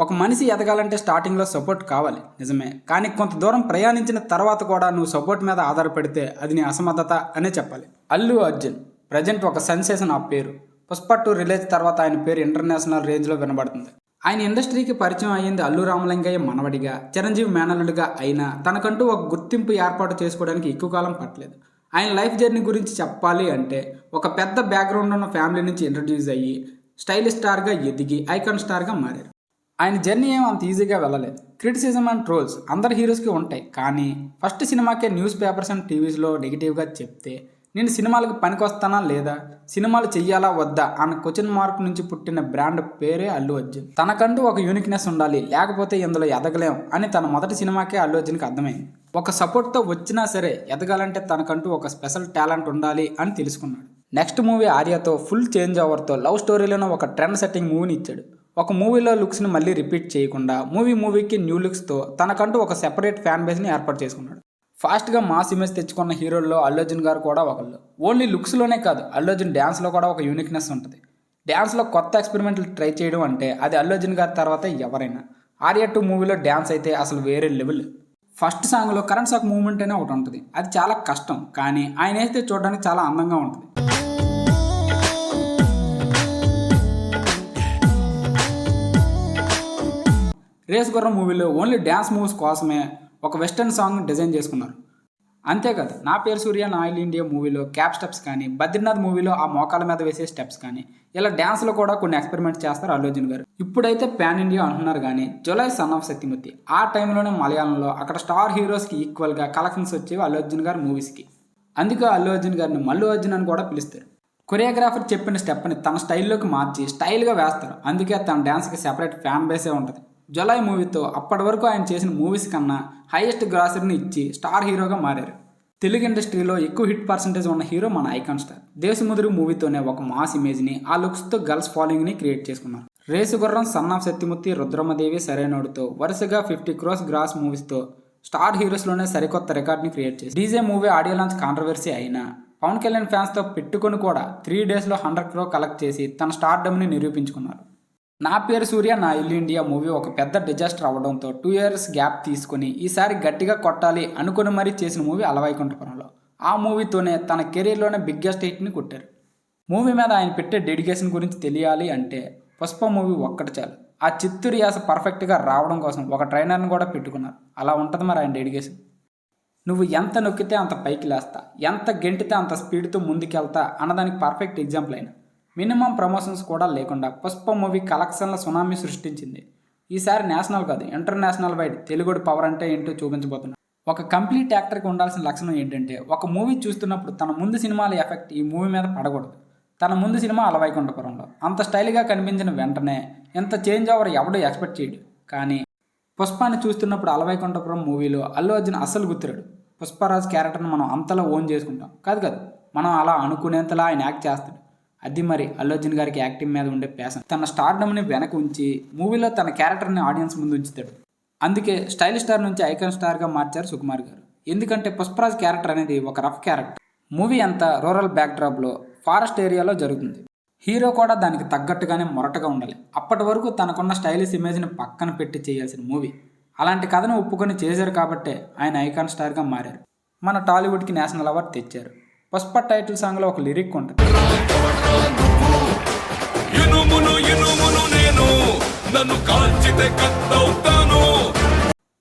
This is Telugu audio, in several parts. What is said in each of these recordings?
ఒక మనిషి ఎదగాలంటే స్టార్టింగ్లో సపోర్ట్ కావాలి నిజమే, కానీ కొంత దూరం ప్రయాణించిన తర్వాత కూడా నువ్వు సపోర్ట్ మీద ఆధారపడితే అది నీ అసమర్థత అనే చెప్పాలి. అల్లు అర్జున్ ప్రజెంట్ ఒక సెన్సేషన్. ఆ పేరు పుష్ప 2 రిలీజ్ తర్వాత ఆయన పేరు ఇంటర్నేషనల్ రేంజ్లో వినబడుతుంది. ఆయన ఇండస్ట్రీకి పరిచయం అయ్యింది అల్లు రామలింగయ్య మనవడిగా, చిరంజీవి మేనల్లుడిగా అయినా తనకంటూ ఒక గుర్తింపు ఏర్పాటు చేసుకోవడానికి ఎక్కువ కాలం పట్టలేదు. ఆయన లైఫ్ జర్నీ గురించి చెప్పాలి అంటే ఒక పెద్ద బ్యాక్గ్రౌండ్ ఉన్న ఫ్యామిలీ నుంచి ఇంట్రడ్యూస్ అయ్యి స్టైలిష్ స్టార్గా ఎదిగి ఐకాన్ స్టార్గా మారారు. ఆయన జర్నీ ఏం అంత ఈజీగా వెళ్ళలేదు. క్రిటిసిజం అండ్ ట్రోల్స్ అందరి హీరోస్కి ఉంటాయి, కానీ ఫస్ట్ సినిమాకే న్యూస్ పేపర్స్ అండ్ టీవీస్లో నెగిటివ్గా చెప్తే నేను సినిమాలకు పనికొస్తానా లేదా, సినిమాలు చెయ్యాలా వద్దా అన్న క్వశ్చన్ మార్క్ నుంచి పుట్టిన బ్రాండ్ పేరే అల్లు అర్జున్. తనకంటూ ఒక యూనిక్నెస్ ఉండాలి, లేకపోతే ఇందులో ఎదగలేం అని తన మొదటి సినిమాకే అల్లు అర్జున్కి అర్థమైంది. ఒక సపోర్ట్తో వచ్చినా సరే ఎదగాలంటే తనకంటూ ఒక స్పెషల్ టాలెంట్ ఉండాలి అని తెలుసుకున్నాడు. నెక్స్ట్ మూవీ ఆర్యతో ఫుల్ చేంజ్ ఓవర్తో లవ్ స్టోరీలోనే ఒక ట్రెండ్ సెట్టింగ్ మూవీని ఇచ్చాడు. ఒక మూవీలో లుక్స్ని మళ్ళీ రిపీట్ చేయకుండా మూవీకి న్యూ లుక్స్తో తనకంటూ ఒక సెపరేట్ ఫ్యాన్ బేస్ని ఏర్పాటు చేసుకున్నాడు. ఫాస్ట్గా మాస్ ఇమేజ్ తెచ్చుకున్న హీరోల్లో అల్లు అర్జున్ గారు కూడా ఒకళ్ళు. ఓన్లీ లుక్స్లోనే కాదు, అల్లు అర్జున్ డ్యాన్స్లో కూడా ఒక యూనిక్నెస్ ఉంటుంది. డ్యాన్స్లో కొత్త ఎక్స్పెరిమెంట్లు ట్రై చేయడం అంటే అది అల్లు అర్జున్ గారి తర్వాత ఎవరైనా. ఆర్య 2 మూవీలో డ్యాన్స్ అయితే అసలు వేరే లెవెల్. ఫస్ట్ సాంగ్లో కరెంట్ షాక్ మూవ్మెంట్ అనే ఒకటి ఉంటుంది. అది చాలా కష్టం, కానీ ఆయన అయితే చూడడానికి చాలా అందంగా ఉంటుంది. రేస్ గుర్రం మూవీలో ఓన్లీ డ్యాన్స్ మూవ్స్ కోసమే ఒక వెస్టర్న్ సాంగ్ డిజైన్ చేసుకున్నారు. అంతేకాదు నా పేరు సూర్య నా ఇల్ ఇండియా మూవీలో క్యాప్ స్టెప్స్ కానీ, బద్రీనాథ్ మూవీలో ఆ మోకాల మీద వేసే స్టెప్స్ కానీ, ఇలా డ్యాన్స్లో కూడా కొన్ని ఎక్స్పెరిమెంట్స్ చేస్తారు అల్లు అర్జున్ గారు. ఇప్పుడైతే పాన్ ఇండియా అంటున్నారు, కానీ జులై సన్ ఆఫ్ సత్యమూర్తి ఆ టైంలోనే మలయాళంలో అక్కడ స్టార్ హీరోస్కి ఈక్వల్గా కలెక్షన్స్ వచ్చేవి అల్లు అర్జున్ గారి మూవీస్కి. అందుకే అల్లు అర్జున్ గారిని మల్లు అర్జున్ అని కూడా పిలుస్తారు. కొరియోగ్రాఫర్ చెప్పిన స్టెప్ని తన స్టైల్లోకి మార్చి స్టైల్గా వేస్తారు. అందుకే తన డ్యాన్స్కి సెపరేట్ ఫ్యాన్ బేసే ఉంటుంది. జులై మూవీతో అప్పటి వరకు ఆయన చేసిన మూవీస్ కన్నా హైయెస్ట్ గ్రాసరీని ఇచ్చి స్టార్ హీరోగా మారారు. తెలుగు ఇండస్ట్రీలో ఎక్కువ హిట్ పర్సంటేజ్ ఉన్న హీరో మన ఐకాన్ స్టార్. దేశముదురు మూవీతోనే ఒక మాస్ ఇమేజ్ని, ఆ లుక్స్తో గర్ల్స్ ఫాలోయింగ్ని క్రియేట్ చేసుకున్నారు. రేసు గుర్రం, సన్ ఆఫ్ సత్యమూర్తి, రుద్రమదేవి, సరైనోడుతో వరుసగా 50 crores గ్రాస్ మూవీస్తో స్టార్ హీరోస్లోనే సరికొత్త రికార్డ్ని క్రియేట్ చేసి DJ movie audio launch controversy అయినా పవన్ కళ్యాణ్ ఫ్యాన్స్తో పెట్టుకొని కూడా 3 daysలో 100 crore కలెక్ట్ చేసి తన స్టార్డమ్ని నిరూపించుకున్నారు. నా పేరు సూర్య నా ఇల్ ఇండియా మూవీ ఒక పెద్ద డిజాస్టర్ అవ్వడంతో 2 years గ్యాప్ తీసుకుని ఈసారి గట్టిగా కొట్టాలి అనుకుని మరీ చేసిన మూవీ అలవైకుంఠపురంలో. ఆ మూవీతోనే తన కెరీర్లోనే బిగ్గెస్ట్ హిట్ని కొట్టారు. మూవీ మీద ఆయన పెట్టే డెడికేషన్ గురించి తెలియాలి అంటే పుష్ప మూవీ ఒక్కటి చాలు. ఆ చిత్తూరు యాస పర్ఫెక్ట్గా రావడం కోసం ఒక ట్రైనర్ని కూడా పెట్టుకున్నారు. అలా ఉంటుంది మరి ఆయన డెడికేషన్. నువ్వు ఎంత నొక్కితే అంత పైకి లేస్తా, ఎంత గెంటితే అంత స్పీడ్తో ముందుకెళ్తా అన్నదానికి పర్ఫెక్ట్ ఎగ్జాంపుల్ అయిన. మినిమం ప్రమోషన్స్ కూడా లేకుండా పుష్ప మూవీ కలెక్షన్ల సునామీ సృష్టించింది. ఈసారి నేషనల్ కాదు, ఇంటర్నేషనల్ వైడ్ తెలుగుడి పవర్ అంటే ఏంటో చూపించబోతున్నాడు. ఒక కంప్లీట్ యాక్టర్కి ఉండాల్సిన లక్షణం ఏంటంటే ఒక మూవీ చూస్తున్నప్పుడు తన ముందు సినిమాల ఎఫెక్ట్ ఈ మూవీ మీద పడకూడదు. తన ముందు సినిమా అలవైకుంఠపురంలో అంత స్టైల్గా కనిపించిన వెంటనే ఎంత చేంజ్ ఓవర్ ఎవడో ఎక్స్పెక్ట్ చేయడు. కానీ పుష్పాన్ని చూస్తున్నప్పుడు అలవైకుంఠపురం మూవీలో అల్లు అర్జున్ అస్సలు గుర్తురాడు. పుష్పరాజ్ క్యారెక్టర్ని మనం అంతలా ఓన్ చేసుకుంటాం కాదు, మనం అలా అనుకునేంతలా ఆయన యాక్ట్ చేస్తాడు. అది మరి అల్లు అర్జున్ గారికి యాక్టింగ్ మీద ఉండే ప్యాషన్. తన స్టార్డమ్ని వెనక ఉంచి మూవీలో తన క్యారెక్టర్ని ఆడియన్స్ ముందు ఉంచుతాడు. అందుకే స్టైలిష్ స్టార్ నుంచి ఐకాన్ స్టార్గా మార్చారు సుకుమార్ గారు. ఎందుకంటే పుష్పరాజ్ క్యారెక్టర్ అనేది ఒక రఫ్ క్యారెక్టర్. మూవీ అంతా రూరల్ బ్యాక్డ్రాప్లో ఫారెస్ట్ ఏరియాలో జరుగుతుంది. హీరో కూడా దానికి తగ్గట్టుగానే మొరటగా ఉండాలి. అప్పటి వరకు తనకున్న స్టైలిష్ ఇమేజ్ని పక్కన పెట్టి చేయాల్సిన మూవీ. అలాంటి కథను ఒప్పుకొని చేశారు కాబట్టే ఆయన ఐకాన్ స్టార్గా మారారు. మన టాలీవుడ్కి నేషనల్ అవార్డు తెచ్చారు. పుష్ప టైటిల్ సాంగ్లో ఒక లిరిక్ ఉంటుంది,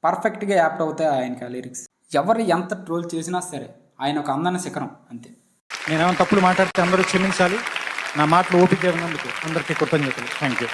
పర్ఫెక్ట్గా యాప్ట్ అవుతాయి ఆయనకి ఆ లిరిక్స్. ఎవరు ఎంత ట్రోల్ చేసినా సరే ఆయన ఒక అందమైన శిఖరం అంతే. నేనేమైనా తప్పులు మాట్లాడితే అందరూ క్షమించాలి. నా మాటలు ఓపిక ఉన్నందుకు అందరికీ కృతజ్ఞతలు. Thank you.